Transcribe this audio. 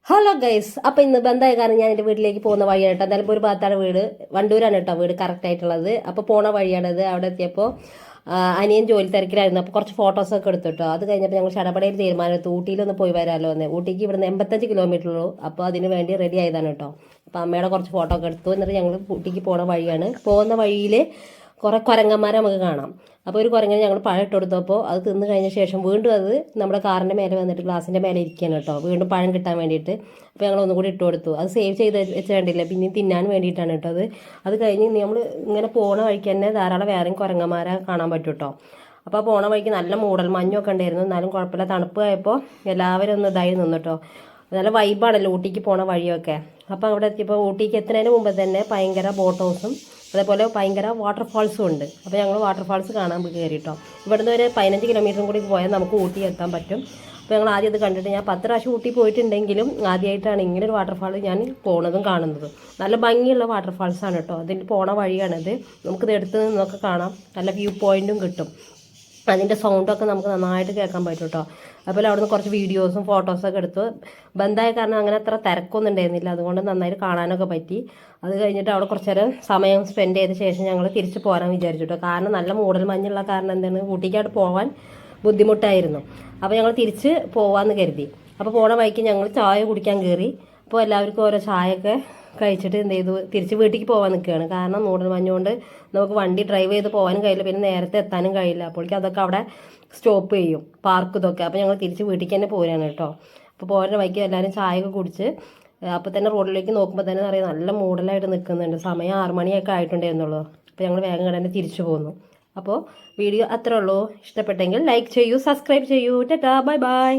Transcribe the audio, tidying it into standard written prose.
Hello guys, അപ്പോൾ ഇന്ന് ബന്ധമായ കാരണം ഞാൻ എൻ്റെ വീട്ടിലേക്ക് പോകുന്ന വഴിയാണ് കേട്ടോ. എന്തായാലും ഒരു ഭാഗത്താണ് വീട്, വണ്ടൂരാണ് കേട്ടോ വീട് കറക്റ്റ് ആയിട്ടുള്ളത്. അപ്പോൾ പോണ വഴിയാണത്. അവിടെ എത്തിയപ്പോൾ അനിയൻ ജോലി തിരക്കിലായിരുന്നു. അപ്പോൾ കുറച്ച് ഫോട്ടോസൊക്കെ എടുത്തു കേട്ടോ. അത് കഴിഞ്ഞപ്പോൾ ഞങ്ങൾ ചടപടയിൽ തീരുമാനമെടുത്തു ഊട്ടിയിലൊന്ന് പോയി വരാമല്ലോ എന്ന്. ഊട്ടിക്ക് ഇവിടുന്ന് 85 കിലോമീറ്റർ ഉള്ളൂ. അപ്പോൾ അതിന് വേണ്ടി റെഡി ആയതാണ് കേട്ടോ. അപ്പോൾ അമ്മയുടെ കുറച്ച് ഫോട്ടോ ഒക്കെ എടുത്തു. എന്നിട്ട് ഞങ്ങൾ ഊട്ടിക്ക് പോണ വഴിയാണ്. പോകുന്ന വഴിയിൽ കുറേ കുരങ്ങന്മാരെ നമുക്ക് കാണാം. അപ്പോൾ ഒരു കുരങ്ങനെ ഞങ്ങൾ പഴം ഇട്ട് കൊടുത്തപ്പോൾ അത് തിന്ന് കഴിഞ്ഞ ശേഷം വീണ്ടും അത് നമ്മുടെ കാറിൻ്റെ മേലെ വന്നിട്ട് ഗ്ലാസിൻ്റെ മേലെ ഇരിക്കുകയാണ് കേട്ടോ, വീണ്ടും പഴം കിട്ടാൻ വേണ്ടിയിട്ട്. അപ്പോൾ ഞങ്ങൾ ഒന്നും കൂടി ഇട്ട് കൊടുത്തു. അത് സേവ് ചെയ്ത് വെച്ചിട്ടില്ല, പിന്നെയും തിന്നാൻ വേണ്ടിയിട്ടാണ് കേട്ടോ അത്. അത് കഴിഞ്ഞ് നമ്മൾ ഇങ്ങനെ പോണ വഴിക്ക് തന്നെ ധാരാളം വേറെയും കുരങ്ങന്മാരെ കാണാൻ പറ്റും കേട്ടോ. അപ്പോൾ പോണ വഴിക്ക് നല്ല മൂടൽ മഞ്ഞൊക്കെ ഉണ്ടായിരുന്നു. എന്നാലും കുഴപ്പമില്ല, തണുപ്പ് ആയപ്പോൾ എല്ലാവരും ഒന്ന് ഇതായി നിന്നു കേട്ടോ. നല്ല വൈബാണല്ലോ ഊട്ടിക്ക് പോണ വഴിയൊക്കെ. അപ്പോൾ അവിടെ എത്തിയപ്പോൾ ഊട്ടിക്ക് എത്തുന്നതിന് മുമ്പ് തന്നെ ഭയങ്കര ബോട്ട് ഹൗസും അതേപോലെ ഭയങ്കര വാട്ടർഫാൾസും ഉണ്ട്. അപ്പോൾ ഞങ്ങൾ വാട്ടർഫാൾസ് കാണാൻ കയറി കേട്ടോ. ഇവിടുന്ന് ഒരു 15 കിലോമീറ്ററും കൂടി പോയാൽ നമുക്ക് ഊട്ടി എത്താൻ പറ്റും. അപ്പോൾ ഞങ്ങൾ ആദ്യം ഇത് കണ്ടിട്ട്, ഞാൻ 10 പ്രാവശ്യം ഊട്ടി പോയിട്ടുണ്ടെങ്കിലും ആദ്യമായിട്ടാണ് ഇങ്ങനെ ഒരു വാട്ടർഫാൾ ഞാൻ പോണതും കാണുന്നതും. നല്ല ഭംഗിയുള്ള വാട്ടർഫാൾസാണ് കേട്ടോ. അതിന് പോണ വഴിയാണിത്. നമുക്കിത് എടുത്ത് നിന്നൊക്കെ കാണാം, നല്ല വ്യൂ പോയിൻറ്റും കിട്ടും. അതിൻ്റെ സൗണ്ടൊക്കെ നമുക്ക് നന്നായിട്ട് കേൾക്കാൻ പറ്റും കേട്ടോ. അതുപോലെ അവിടുന്ന് കുറച്ച് വീഡിയോസും ഫോട്ടോസൊക്കെ എടുത്തു. ബന്ധമായ കാരണം അങ്ങനെ അത്ര തിരക്കൊന്നും ഉണ്ടായിരുന്നില്ല, അതുകൊണ്ട് നന്നായിട്ട് കാണാനൊക്കെ പറ്റി. അത് കഴിഞ്ഞിട്ട് അവിടെ കുറച്ച് നേരം സമയം സ്പെൻഡ് ചെയ്ത ശേഷം ഞങ്ങൾ തിരിച്ച് പോരാൻ വിചാരിച്ചു കേട്ടോ. കാരണം നല്ല മൂടൽ മഞ്ഞുള്ള കാരണം എന്താണ്, ഊട്ടിക്കായിട്ട് പോകാൻ ബുദ്ധിമുട്ടായിരുന്നു. അപ്പോൾ ഞങ്ങൾ തിരിച്ച് പോകാമെന്ന് കരുതി. അപ്പോൾ പോണ വഴിക്ക് ഞങ്ങൾ ചായ കുടിക്കാൻ കയറി. അപ്പോൾ എല്ലാവർക്കും ഓരോ ചായയൊക്കെ കഴിച്ചിട്ട് എന്ത് ചെയ്തു, തിരിച്ച് വീട്ടിലേക്ക് പോകാൻ നിൽക്കുകയാണ്. കാരണം മൂടൽ മഞ്ഞുകൊണ്ട് നമുക്ക് വണ്ടി ഡ്രൈവ് ചെയ്ത് പോകാനും കഴിയില്ല, പിന്നെ നേരത്തെ എത്താനും കഴിയില്ല. അപ്പോഴേക്കും അതൊക്കെ അവിടെ സ്റ്റോപ്പ് ചെയ്യും, പാർക്ക് ഇതൊക്കെ. അപ്പോൾ ഞങ്ങൾ തിരിച്ച് വീട്ടിലേക്ക് തന്നെ പോരാണ് കേട്ടോ. അപ്പോൾ പോരുന്ന വഴിക്ക് എല്ലാവരും ചായയൊക്കെ കുടിച്ച് അപ്പോൾ തന്നെ റോഡിലേക്ക് നോക്കുമ്പോൾ തന്നെ അറിയാം നല്ല മൂടലായിട്ട് നിൽക്കുന്നുണ്ട്. സമയം 6 മണിയൊക്കെ ആയിട്ടുണ്ടായിരുന്നുള്ളൂ. അപ്പോൾ ഞങ്ങൾ വേഗം കടന്ന് തിരിച്ചു പോന്നു. അപ്പോൾ വീഡിയോ അത്രേ ഉള്ളൂ. ഇഷ്ടപ്പെട്ടെങ്കിൽ ലൈക്ക് ചെയ്യൂ, സബ്സ്ക്രൈബ് ചെയ്യൂ. Tata, bye bye.